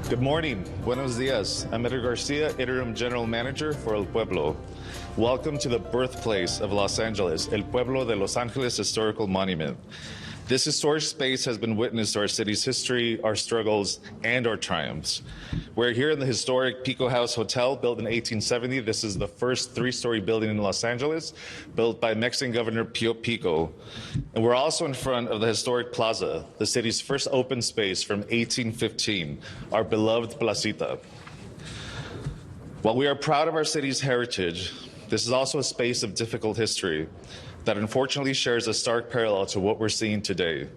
Good morning. Buenos dias. I'm Edgar Garcia, Interim General Manager for El Pueblo. Welcome to the birthplace of Los Angeles, El Pueblo de Los Angeles Historical Monument. This historic space has been witness to our city's history, our struggles, and our triumphs. We're here in the historic Pico House Hotel, built in 1870. This is the first three-story building in Los Angeles, built by Mexican Governor Pio Pico. And we're also in front of the historic Plaza, the city's first open space from 1815, our beloved Placita. While we are proud of our city's heritage, this is also a space of difficult history that unfortunately shares a stark parallel to what we're seeing today.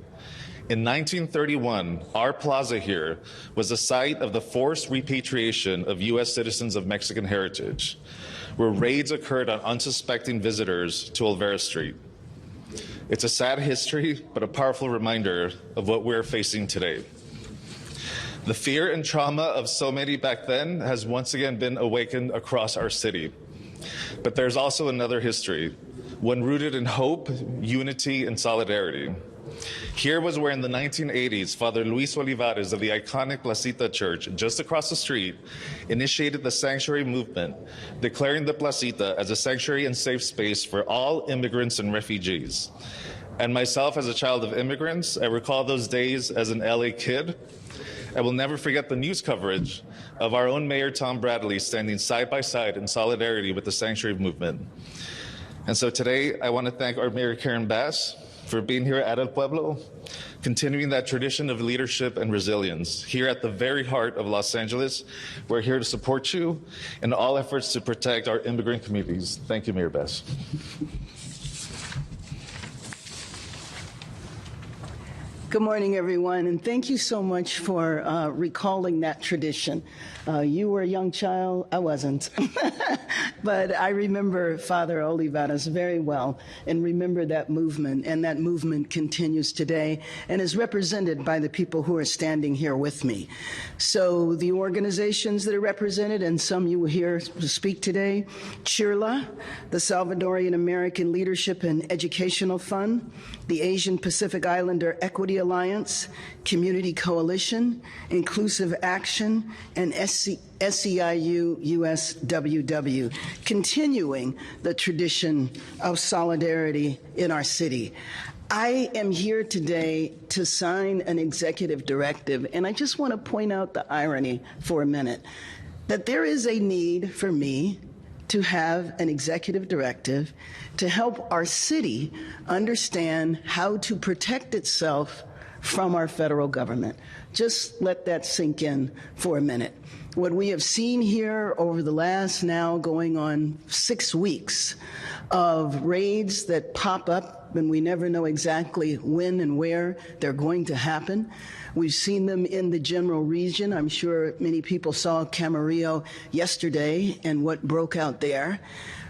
In 1931, our plaza here was the site of the forced repatriation of U.S. citizens of Mexican heritage, where raids occurred on unsuspecting visitors to Olvera Street. It's a sad history, but a powerful reminder of what we're facing today. The fear and trauma of so many back then has once again been awakened across our city. But there's also another history, one rooted in hope, unity, and solidarity. Here was where in the 1980s, Father Luis Olivares of the iconic Placita Church, just across the street, initiated the sanctuary movement, declaring the Placita as a sanctuary and safe space for all immigrants and refugees. And myself, as a child of immigrants, I recall those days as an LA kid. I will never forget the news coverage of our own Mayor Tom Bradley standing side by side in solidarity with the sanctuary movement. And so today, I want to thank our Mayor Karen Bass for being here at El Pueblo, continuing that tradition of leadership and resilience. Here at the very heart of Los Angeles, we're here to support you in all efforts to protect our immigrant communities. Thank you, Mayor Bass. Good morning, everyone, and thank you so much for recalling that tradition. You were a young child, I wasn't, but I remember Father Olivares very well and remember that movement, and that movement continues today and is represented by the people who are standing here with me. So the organizations that are represented, and some you will hear speak today, CHIRLA, the Salvadorian American Leadership and Educational Fund, the Asian Pacific Islander Equity Alliance, Community Coalition, Inclusive Action, and SEIU USWW, continuing the tradition of solidarity in our city. I am here today to sign an executive directive, and I just want to point out the irony for a minute, that there is a need for me to have an executive directive to help our city understand how to protect itself from our federal government. Just let that sink in for a minute. What we have seen here over the last now going on 6 weeks of raids that pop up and we never know exactly when and where they're going to happen. We've seen them in the general region. I'm sure many people saw Camarillo yesterday and what broke out there.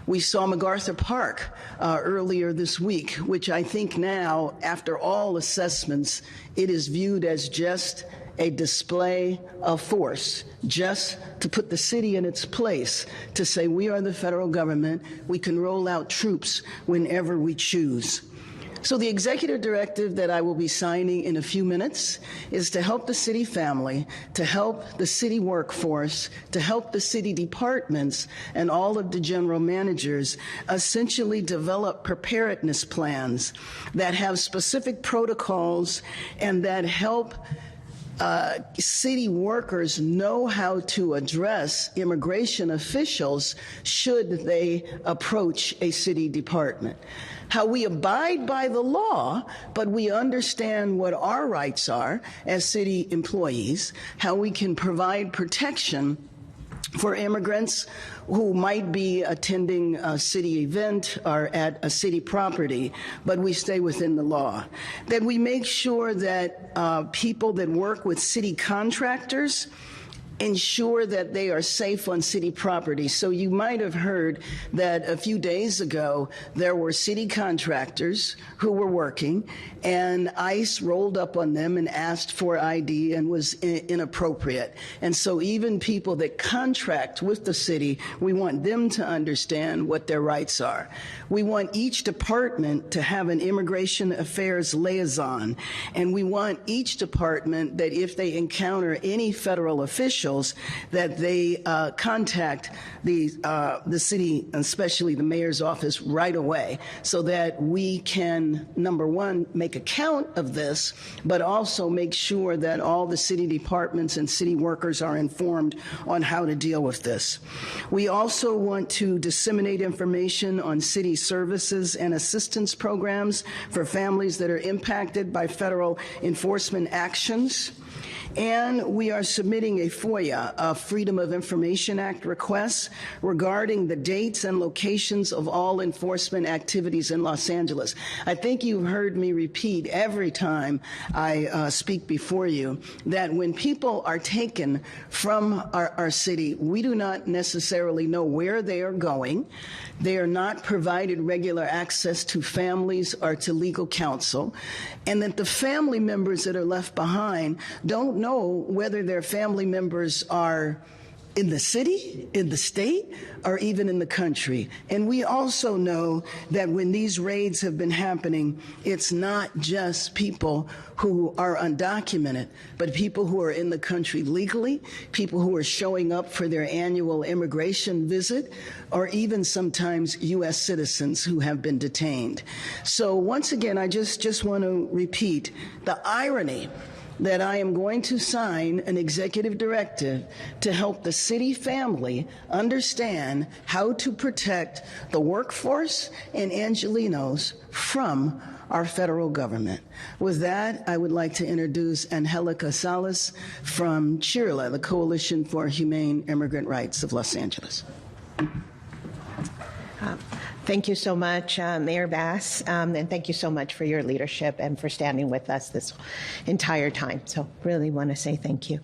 We saw MacArthur Park earlier this week, which I think now, after all assessments, it is viewed as just a display of force, just to put the city in its place, to say we are the federal government, we can roll out troops whenever we choose. So the executive directive that I will be signing in a few minutes is to help the city family, to help the city workforce, to help the city departments and all of the general managers essentially develop preparedness plans that have specific protocols and that help city workers know how to address immigration officials should they approach a city department. How we abide by the law, but we understand what our rights are as city employees, how we can provide protection for immigrants who might be attending a city event or at a city property, but we stay within the law. That we make sure that people that work with city contractors ensure that they are safe on city property. So you might have heard that a few days ago there were city contractors who were working, and ICE rolled up on them and asked for ID and was inappropriate. And so even people that contract with the city, we want them to understand what their rights are. We want each department to have an immigration affairs liaison, and we want each department that if they encounter any federal officials, that they contact the city, especially the mayor's office, right away, so that we can, number one, make a count of this, but also make sure that all the city departments and city workers are informed on how to deal with this. We also want to disseminate information on city services and assistance programs for families that are impacted by federal enforcement actions. And we are submitting a FOIA, a Freedom of Information Act request regarding the dates and locations of all enforcement activities in Los Angeles. I think you've heard me repeat every time I speak before you that when people are taken from our city, we do not necessarily know where they are going. They are not provided regular access to families or to legal counsel, and that the family members that are left behind don't know whether their family members are in the city, in the state, or even in the country. And we also know that when these raids have been happening, it's not just people who are undocumented, but people who are in the country legally, people who are showing up for their annual immigration visit, or even sometimes U.S. citizens who have been detained. So once again, I just want to repeat the irony that I am going to sign an executive directive to help the city family understand how to protect the workforce and Angelenos from our federal government. With that, I would like to introduce Angelica Salas from CHIRLA, the Coalition for Humane Immigrant Rights of Los Angeles. Thank you so much, Mayor Bass, and thank you so much for your leadership and for standing with us this entire time. So really want to say thank you.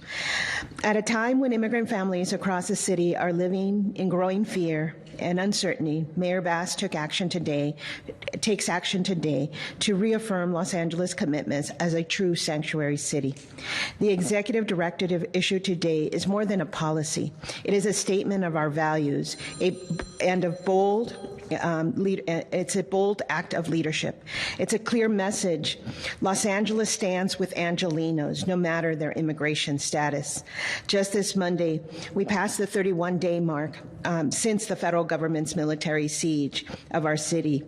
At a time when immigrant families across the city are living in growing fear and uncertainty, Mayor Bass takes action today to reaffirm Los Angeles' commitments as a true sanctuary city. The executive directive issued today is more than a policy. It is a statement of our values it's a bold act of leadership. It's a clear message. Los Angeles stands with Angelenos, no matter their immigration status. Just this Monday, we passed the 31-day mark since the federal government's military siege of our city.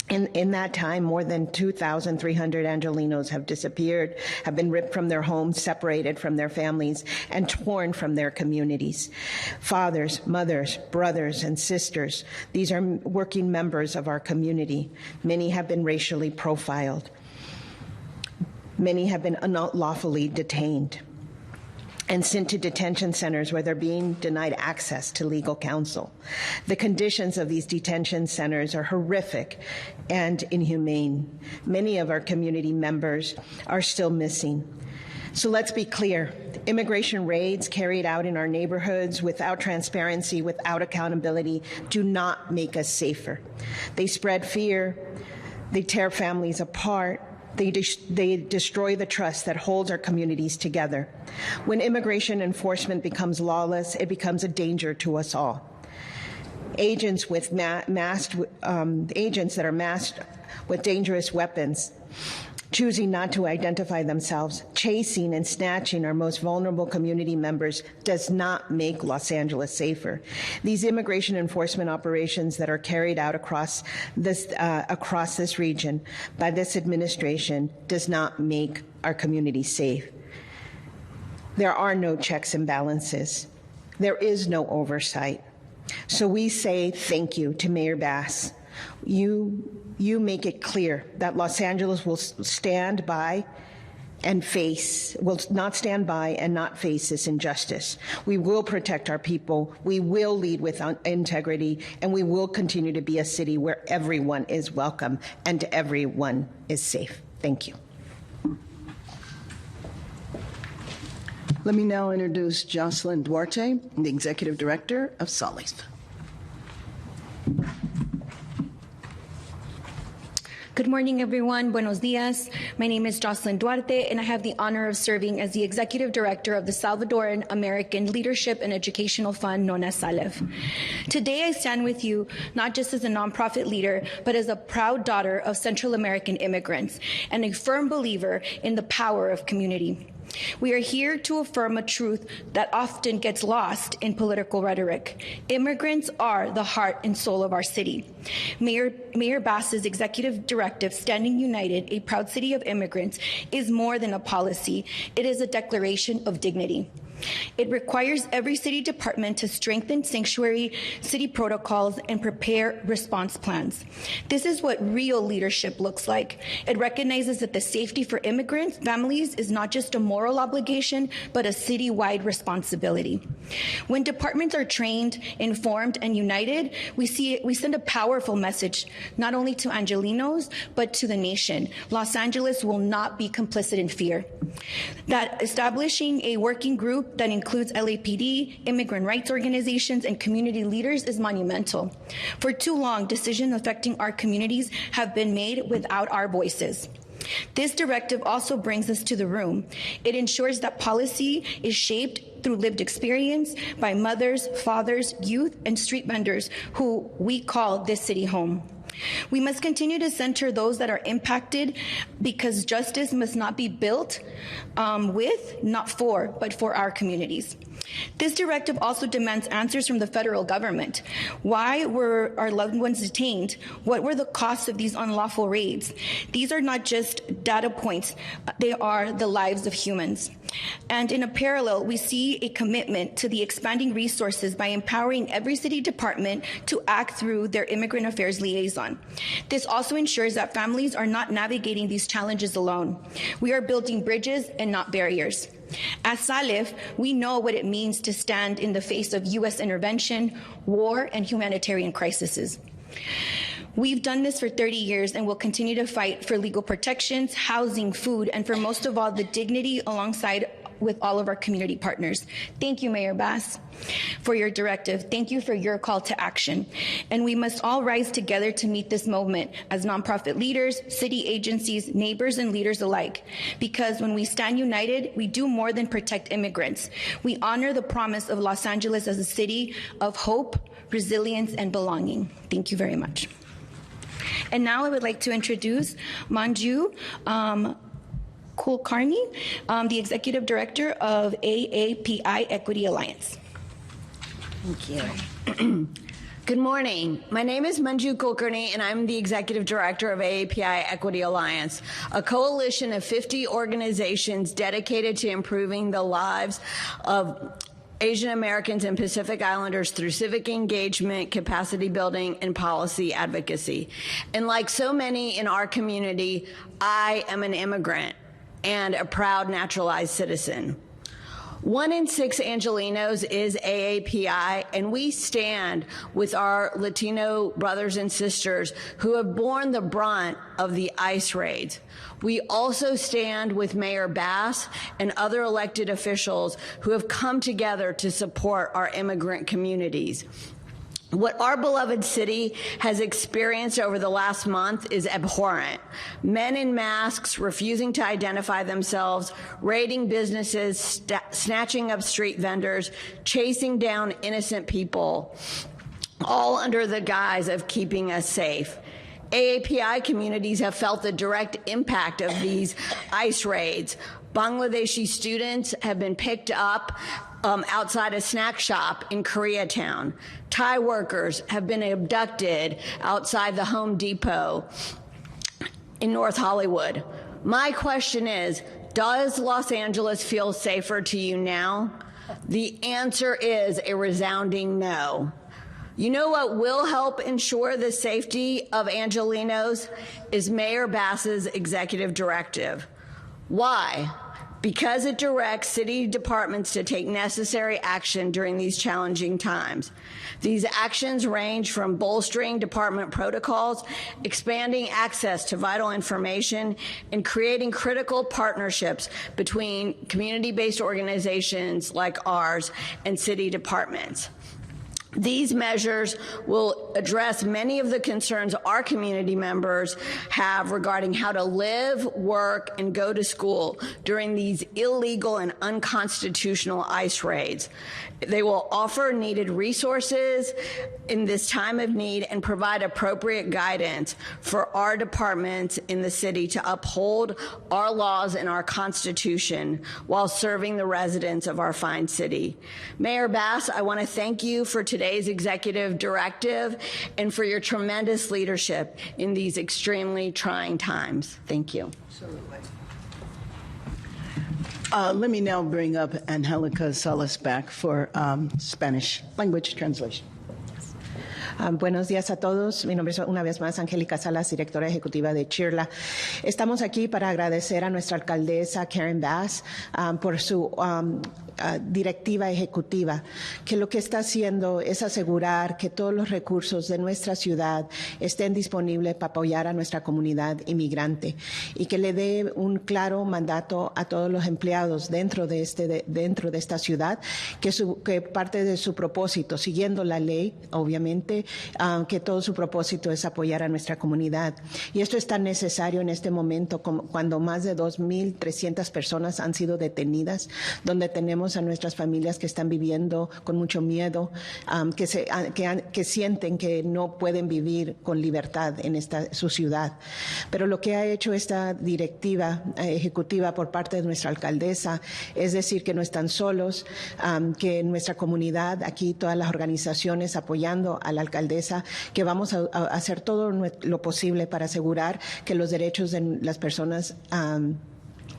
In that time, more than 2,300 Angelenos have disappeared, have been ripped from their homes, separated from their families, and torn from their communities. Fathers, mothers, brothers, and sisters, these are working members of our community. Many have been racially profiled. Many have been unlawfully detained and sent to detention centers where they're being denied access to legal counsel. The conditions of these detention centers are horrific and inhumane. Many of our community members are still missing. So let's be clear. Immigration raids carried out in our neighborhoods without transparency, without accountability, do not make us safer. They spread fear. They tear families apart. They destroy the trust that holds our communities together. When immigration enforcement becomes lawless, it becomes a danger to us all. Agents that are masked with dangerous weapons, choosing not to identify themselves, chasing and snatching our most vulnerable community members does not make Los Angeles safer. These immigration enforcement operations that are carried out across this region by this administration does not make our community safe. There are no checks and balances. There is no oversight. So we say thank you to Mayor Bass. You make it clear that Los Angeles will stand by and will not stand by and not face this injustice. We will protect our people. We will lead with integrity, and we will continue to be a city where everyone is welcome and everyone is safe. Thank you. Let me now introduce Jocelyn Duarte, the Executive Director of SALIF. Good morning, everyone. Buenos dias. My name is Jocelyn Duarte, and I have the honor of serving as the Executive Director of the Salvadoran American Leadership and Educational Fund, known as SALEF. Today, I stand with you not just as a nonprofit leader, but as a proud daughter of Central American immigrants and a firm believer in the power of community. We are here to affirm a truth that often gets lost in political rhetoric. Immigrants are the heart and soul of our city. Mayor Bass's executive directive, Standing United, a proud city of immigrants, is more than a policy. It is a declaration of dignity. It requires every city department to strengthen sanctuary city protocols and prepare response plans. This is what real leadership looks like. It recognizes that the safety for immigrants' families is not just a moral obligation, but a citywide responsibility. When departments are trained, informed, and united, we send a powerful message, not only to Angelinos, but to the nation. Los Angeles will not be complicit in fear. That establishing a working group that includes LAPD, immigrant rights organizations, and community leaders is monumental. For too long, decisions affecting our communities have been made without our voices. This directive also brings us to the room. It ensures that policy is shaped through lived experience by mothers, fathers, youth, and street vendors who we call this city home. We must continue to center those that are impacted, because justice must not be built with, not for, but for our communities. This directive also demands answers from the federal government. Why were our loved ones detained? What were the costs of these unlawful raids? These are not just data points, they are the lives of humans. And in a parallel, we see a commitment to the expanding resources by empowering every city department to act through their immigrant affairs liaison. This also ensures that families are not navigating these challenges alone. We are building bridges and not barriers. As SALEF, we know what it means to stand in the face of U.S. intervention, war, and humanitarian crises. We've done this for 30 years and will continue to fight for legal protections, housing, food, and for most of all, the dignity alongside with all of our community partners. Thank you, Mayor Bass, for your directive. Thank you for your call to action. And we must all rise together to meet this moment as nonprofit leaders, city agencies, neighbors, and leaders alike. Because when we stand united, we do more than protect immigrants. We honor the promise of Los Angeles as a city of hope, resilience, and belonging. Thank you very much. And now I would like to introduce Manju Kulkarni, the Executive Director of AAPI Equity Alliance. Thank you. Good morning. My name is Manju Kulkarni, and I'm the Executive Director of AAPI Equity Alliance, a coalition of 50 organizations dedicated to improving the lives of Asian Americans and Pacific Islanders through civic engagement, capacity building, and policy advocacy. And like so many in our community, I am an immigrant and a proud naturalized citizen. 1 in 6 Angelinos is AAPI, and we stand with our Latino brothers and sisters who have borne the brunt of the ICE raids. We also stand with Mayor Bass and other elected officials who have come together to support our immigrant communities. What our beloved city has experienced over the last month is abhorrent. Men in masks refusing to identify themselves, raiding businesses, snatching up street vendors, chasing down innocent people, all under the guise of keeping us safe. AAPI communities have felt the direct impact of these ICE raids. Bangladeshi students have been picked up outside a snack shop in Koreatown. Thai workers have been abducted outside the Home Depot in North Hollywood. My question is, does Los Angeles feel safer to you now? The answer is a resounding no. You know what will help ensure the safety of Angelinos is Mayor Bass's executive directive. Why? because it directs city departments to take necessary action during these challenging times. These actions range from bolstering department protocols, expanding access to vital information, and creating critical partnerships between community-based organizations like ours and city departments. These measures will address many of the concerns our community members have regarding how to live, work, and go to school during these illegal and unconstitutional ICE raids. They will offer needed resources in this time of need and provide appropriate guidance for our departments in the city to uphold our laws and our Constitution while serving the residents of our fine city. Mayor Bass, I want to thank you for today's executive directive and for your tremendous leadership in these extremely trying times. Thank you. Absolutely. Let me now bring up Angelica Salas back for Spanish language translation. Buenos días a todos. Mi nombre es una vez más Angélica Salas, directora ejecutiva de CHIRLA. Estamos aquí para agradecer a nuestra alcaldesa Karen Bass por su directiva ejecutiva, que lo que está haciendo es asegurar que todos los recursos de nuestra ciudad estén disponibles para apoyar a nuestra comunidad inmigrante y que le dé un claro mandato a todos los empleados dentro de esta ciudad, que parte de su propósito, siguiendo la ley, obviamente, que todo su propósito es apoyar a nuestra comunidad. Y esto es tan necesario en este momento cuando más de 2,300 personas han sido detenidas, donde tenemos a nuestras familias que están viviendo con mucho miedo, que sienten que no pueden vivir con libertad en su ciudad. Pero lo que ha hecho esta directiva ejecutiva por parte de nuestra alcaldesa es decir que no están solos, que nuestra comunidad, aquí todas las organizaciones apoyando a la alcaldesa, que vamos a hacer todo lo posible para asegurar que los derechos de las personas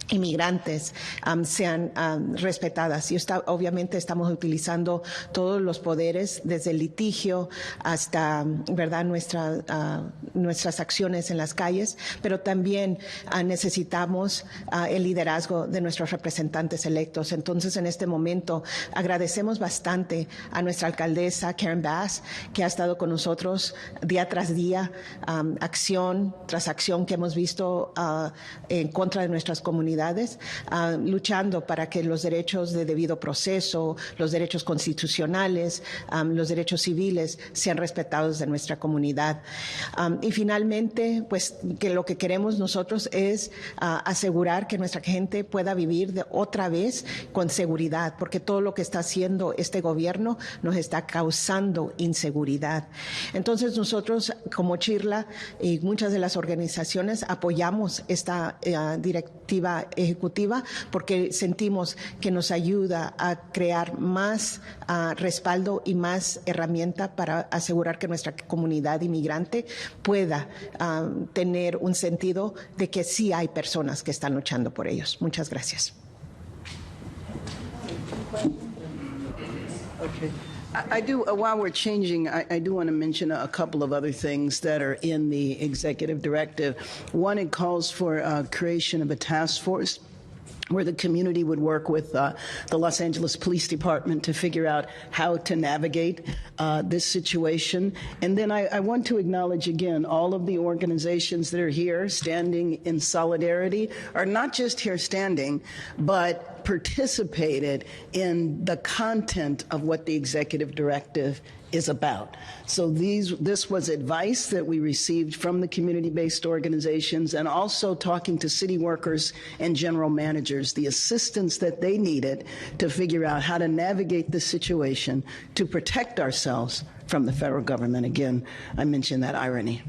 inmigrantes sean respetadas. Y obviamente estamos utilizando todos los poderes, desde el litigio hasta, ¿verdad?, nuestras acciones en las calles, pero también necesitamos el liderazgo de nuestros representantes electos. Entonces, en este momento, agradecemos bastante a nuestra alcaldesa, Karen Bass, que ha estado con nosotros día tras día, acción tras acción que hemos visto en contra de nuestras comunidades, luchando para que los derechos de debido proceso, los derechos constitucionales, los derechos civiles sean respetados de nuestra comunidad. Y finalmente, pues que lo que queremos nosotros es asegurar que nuestra gente pueda vivir otra vez con seguridad, porque todo lo que está haciendo este gobierno nos está causando inseguridad. Entonces nosotros como CHIRLA y muchas de las organizaciones apoyamos esta directiva ejecutiva porque sentimos que nos ayuda a crear más respaldo y más herramienta para asegurar que nuestra comunidad inmigrante pueda tener un sentido de que sí hay personas que están luchando por ellos. Muchas gracias. Okay. I do, while we're changing, I do want to mention a couple of other things that are in the executive directive. One, it calls for creation of a task force where the community would work with the Los Angeles Police Department to figure out how to navigate this situation. And then I want to acknowledge again all of the organizations that are here standing in solidarity, are not just here standing, but participated in the content of what the executive directive is about. So this was advice that we received from the community-based organizations and also talking to city workers and general managers, the assistance that they needed to figure out how to navigate this situation to protect ourselves from the federal government. Again, I mentioned that irony.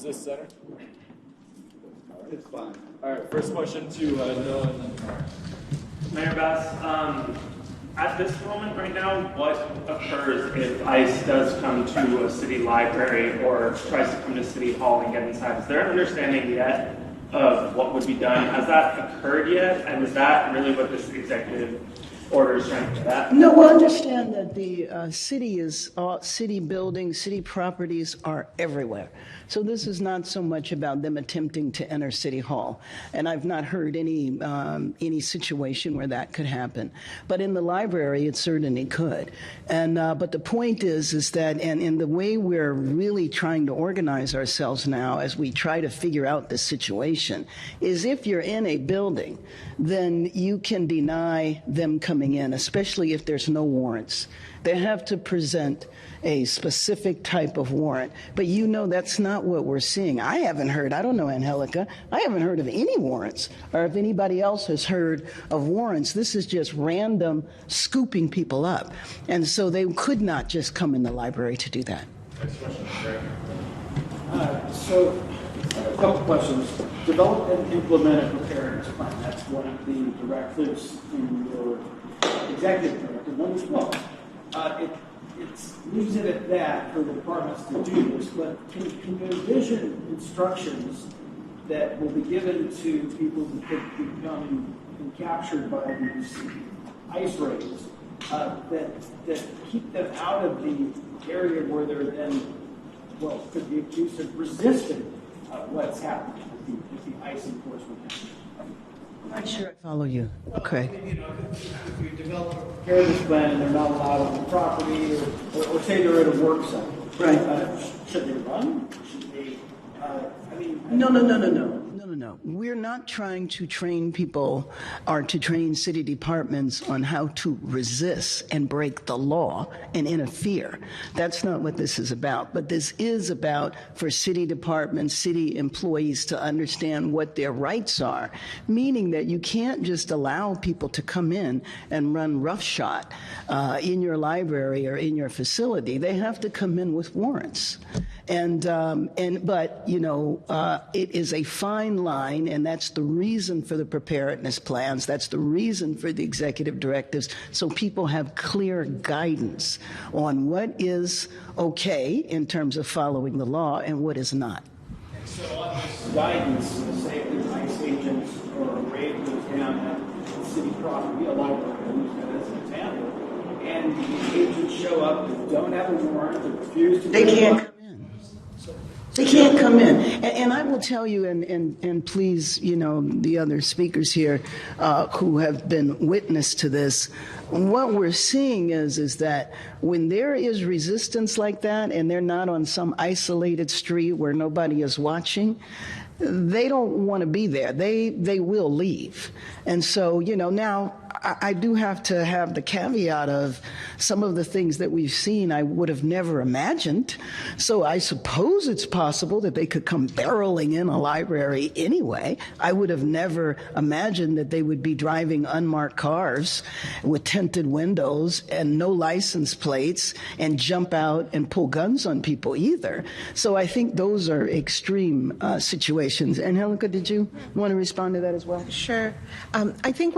this center? It's fine. All right, first question to Noah and then Mark. Mayor Bass, at this moment right now, what occurs if ICE does come to a city library or tries to come to City Hall and get inside? Is there an understanding yet of what would be done? Has that occurred yet? And is that really what this executive order is trying to get at? No, we'll understand that the city buildings, city properties are everywhere. So this is not so much about them attempting to enter City Hall, and I've not heard any situation where that could happen. But in the library, it certainly could. And but the point is that, and in the way we're really trying to organize ourselves now as we try to figure out this situation, is if you're in a building, then you can deny them coming in, especially if there's no warrants. They have to present a specific type of warrant. But you know that's not what we're seeing. I haven't heard, I don't know, Angelica, I haven't heard of any warrants, or if anybody else has heard of warrants. This is just random scooping people up. And so they could not just come in the library to do that. Next question, Greg. So, a couple questions. Develop and implement a preparedness plan. That's one of the directives in your executive directive, number 12. It leaves it at that for the departments to do this, but can you envision instructions that will be given to people who could become captured by these ICE raids that keep them out of the area where they're then, well, could be accused of resisting what's happening if the ICE enforcement happens? I'm not sure I follow you. Okay. You know, if you develop a preparedness plan and they're not allowed on the property, or say they're at a work site, Right. Should they run? Should they? No. We're not trying to train people or to train city departments on how to resist and break the law and interfere. That's not what this is about. But this is about for city departments, city employees to understand what their rights are, meaning that you can't just allow people to come in and run roughshod in your library or in your facility. They have to come in with warrants. But you know, it is a fine line, and that's the reason for the preparedness plans. That's the reason for the executive directives, so people have clear guidance on what is okay in terms of following the law and what is not. So on this guidance, say if there's ICE agents or a raid goes down at the city property, a library, as an example, and the agents show up that don't have a warrant, that refuse to. They can't come in. They can't come in. And I will tell you, and please, you know, the other speakers here who have been witness to this, what we're seeing is that when there is resistance like that and they're not on some isolated street where nobody is watching, they don't want to be there. They will leave. And so, you know, now I do have to have the caveat of some of the things that we've seen I would have never imagined. So I suppose it's possible that they could come barreling in a library anyway. I would have never imagined that they would be driving unmarked cars with tinted windows and no license plates and jump out and pull guns on people either. So I think those are extreme situations. Angelica, did you want to respond to that as well? Sure. I think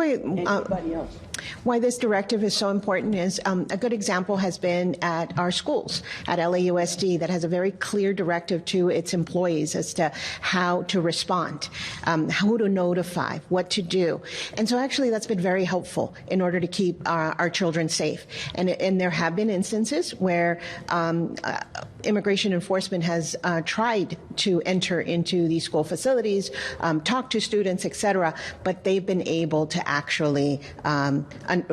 why this directive is so important is a good example has been at our schools, at LAUSD, that has a very clear directive to its employees as to how to respond, who to notify, what to do. And so actually that's been very helpful in order to keep our children safe. And there have been instances where immigration enforcement has tried to enter into these school facilities, talk to students, etc., but they've been able to actually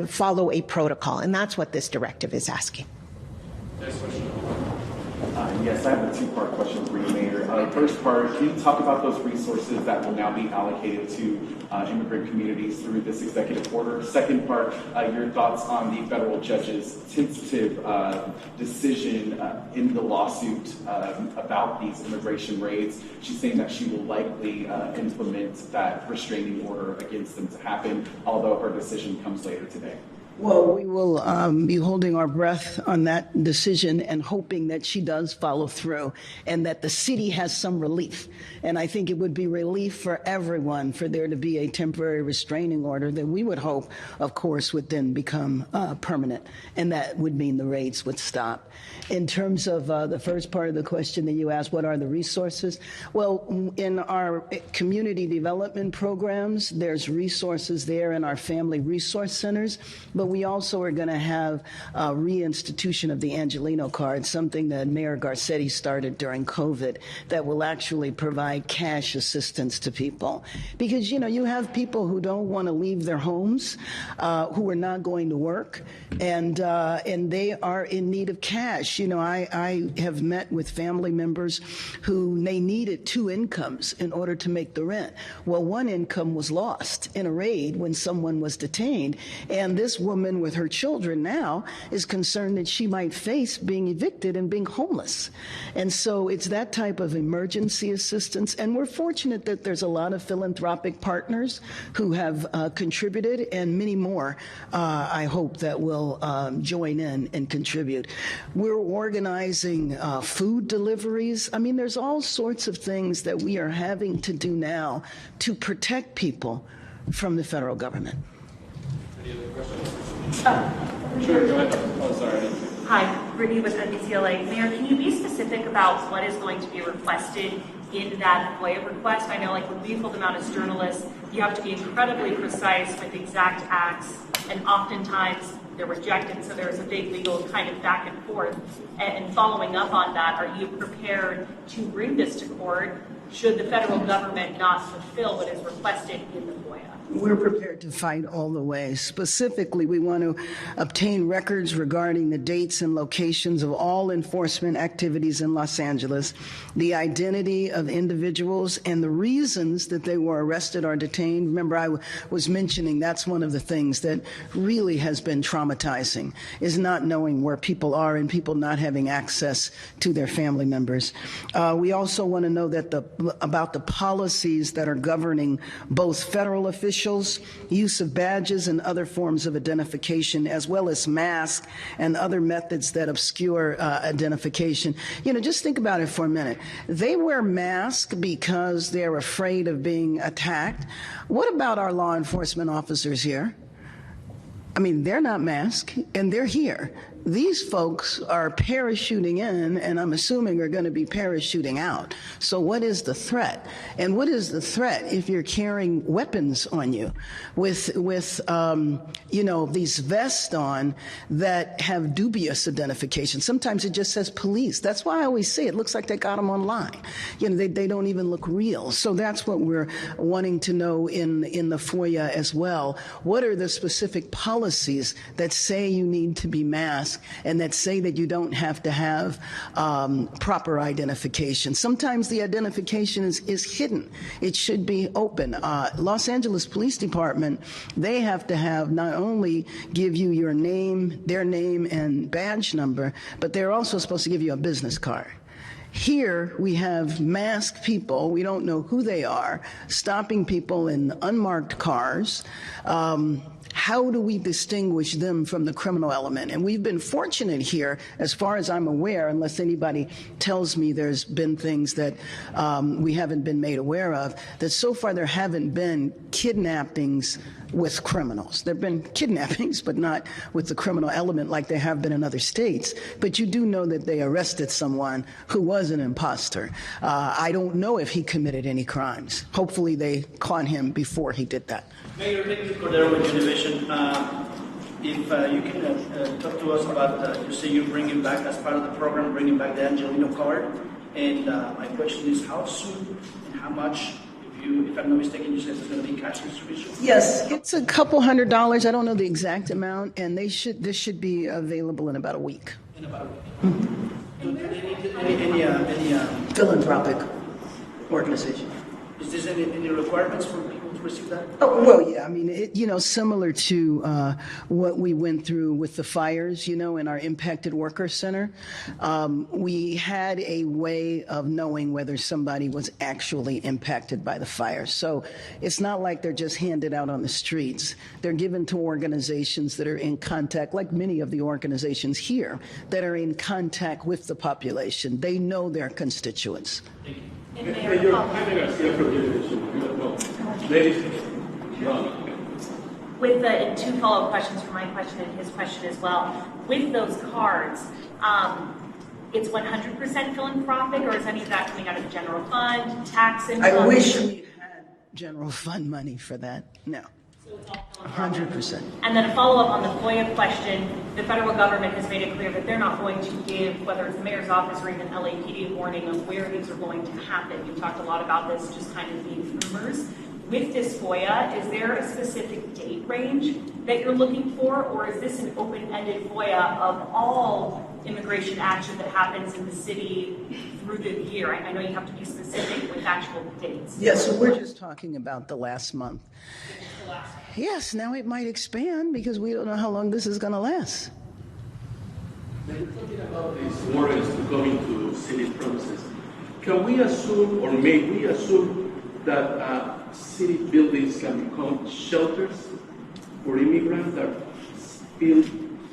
follow a protocol, and that's what this directive is asking. Next question. Yes, I have a two-part question for you, Mayor. First part, can you talk about those resources that will now be allocated to immigrant communities through this executive order? Second part, your thoughts on the federal judge's tentative decision in the lawsuit about these immigration raids. She's saying that she will likely implement that restraining order against them to happen, although her decision comes later today. Well, we will be holding our breath on that decision and hoping that she does follow through and that the city has some relief. And I think it would be relief for everyone for there to be a temporary restraining order that we would hope, of course, would then become permanent. And that would mean the raids would stop. In terms of the first part of the question that you asked, what are the resources? Well, in our community development programs, there's resources there in our family resource centers, but we also are going to have a reinstitution of the Angelino card, something that Mayor Garcetti started during COVID, that will actually provide cash assistance to people. Because, you know, you have people who don't want to leave their homes, who are not going to work, and they are in need of cash. You know, I have met with family members who they needed 2 incomes in order to make the rent. Well, 1 income was lost in a raid when someone was detained, and this woman with her children now is concerned that she might face being evicted and being homeless. And so it's that type of emergency assistance, and we're fortunate that there's a lot of philanthropic partners who have contributed, and many more, I hope, that will join in and contribute. We're organizing food deliveries. I mean, there's all sorts of things that we are having to do now to protect people from the federal government. Any other questions? Sure, go ahead. Oh, sorry. Hi, Brittany with NBCLA. Mayor, can you be specific about what is going to be requested in that FOIA request? I know, like, when we've filled them out as journalists, you have to be incredibly precise with exact acts, and oftentimes they're rejected, so there's a big legal kind of back and forth. And following up on that, are you prepared to bring this to court should the federal government not fulfill what is requested in the FOIA? We're prepared to fight all the way. Specifically, we want to obtain records regarding the dates and locations of all enforcement activities in Los Angeles, the identity of individuals, and the reasons that they were arrested or detained. Remember, I was mentioning that's one of the things that really has been traumatizing, is not knowing where people are and people not having access to their family members. We also want to know that about the policies that are governing both federal officials, use of badges and other forms of identification, as well as masks and other methods that obscure identification. You know, just think about it for a minute. They wear masks because they're afraid of being attacked. What about our law enforcement officers here? I mean, they're not masked, and they're here. These folks are parachuting in, and I'm assuming are going to be parachuting out. So what is the threat? And what is the threat if you're carrying weapons on you with you know, these vests on that have dubious identification? Sometimes it just says police. That's why I always say it looks like they got them online. You know, they don't even look real. So that's what we're wanting to know in the FOIA as well. What are the specific policies that say you need to be masked and that say that you don't have to have proper identification? Sometimes the identification is hidden. It should be open. Los Angeles Police Department, they have to have not only give you your name, their name and badge number, but they're also supposed to give you a business card. Here we have masked people, we don't know who they are, stopping people in unmarked cars. How do we distinguish them from the criminal element? And we've been fortunate here, as far as I'm aware, unless anybody tells me there's been things that we haven't been made aware of, that so far there haven't been kidnappings with criminals. There have been kidnappings, but not with the criminal element like there have been in other states. But you do know that they arrested someone who was an imposter. I don't know if he committed any crimes. Hopefully they caught him before he did that. Mayor, thank you for the with Univision. If you can talk to us about, you say you're bringing back, as part of the program, bringing back the Angelino card. And my question is, how soon and how much? If I'm not mistaken, you said there's going to be cash distribution? Yes, it's a couple $100. I don't know the exact amount, and this should be available in about a week. In about a week. Mm-hmm. Any philanthropic organization. Is there any requirements for people receive that? Oh, well, yeah, I mean, similar to what we went through with the fires, in our impacted worker center, we had a way of knowing whether somebody was actually impacted by the fire. So it's not like they're just handed out on the streets. They're given to organizations that are in contact, like many of the organizations here, that are in contact with the population. They know their constituents. With the two follow-up questions for my question and his question as well, with those cards, it's 100% philanthropic, or is any of that coming out of the general fund, tax income? I wish we had general fund money for that. No. 100%. And then a follow-up on the FOIA question, the federal government has made it clear that they're not going to give, whether it's the mayor's office or even LAPD, a warning of where these are going to happen. You talked a lot about this just kind of being rumors. With this FOIA, is there a specific date range that you're looking for, or is this an open-ended FOIA of all immigration action that happens in the city through the year? I know you have to be specific with actual dates. Yeah, so we're just talking about the last month. Yes, now it might expand because we don't know how long this is going to last. When we're talking about these warrants to go into city premises, can we assume, or may we assume, that city buildings can become shelters for immigrants that feel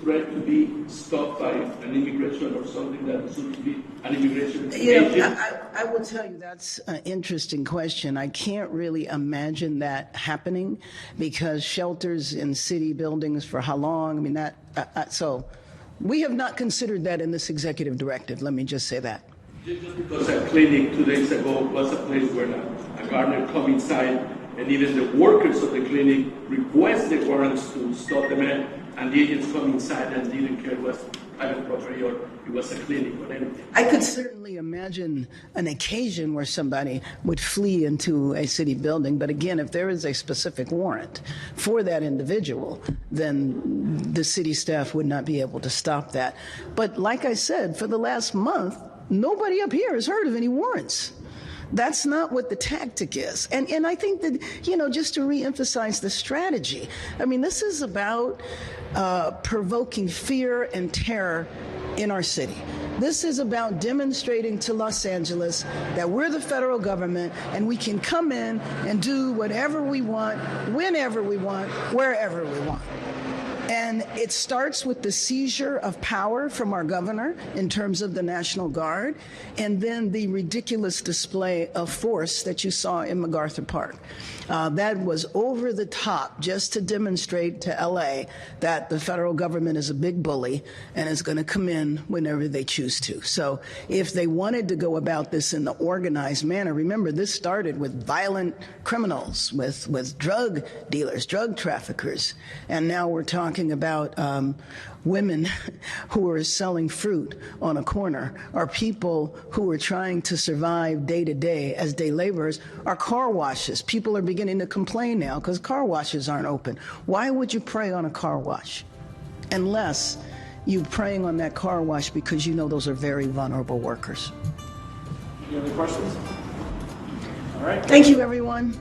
threat to be stopped by an immigration or something that should be an immigration agent? I will tell you that's an interesting question. I can't really imagine that happening because shelters in city buildings for how long? I mean, so we have not considered that in this executive directive. Let me just say that. Just because a clinic 2 days ago was a place where a gardener come inside and even the workers of the clinic requested warrants to stop the man, and the agents come inside and didn't care it was private property or it was a clinic or anything. I could certainly imagine an occasion where somebody would flee into a city building, but again, if there is a specific warrant for that individual, then the city staff would not be able to stop that. But like I said, for the last month, nobody up here has heard of any warrants. That's not what the tactic is. And I think that, just to reemphasize the strategy, I mean, this is about provoking fear and terror in our city. This is about demonstrating to Los Angeles that we're the federal government and we can come in and do whatever we want, whenever we want, wherever we want. And it starts with the seizure of power from our governor in terms of the National Guard, and then the ridiculous display of force that you saw in MacArthur Park. That was over the top just to demonstrate to LA that the federal government is a big bully and is going to come in whenever they choose to. So if they wanted to go about this in the organized manner, remember this started with violent criminals, with drug dealers, drug traffickers, and now we're talking about women who are selling fruit on a corner, or people who are trying to survive day to day as day laborers, or car washes. People are beginning to complain now because car washes aren't open. Why would you prey on a car wash? Unless you're preying on that car wash because you know those are very vulnerable workers. Any other questions? All right. Thank you, everyone.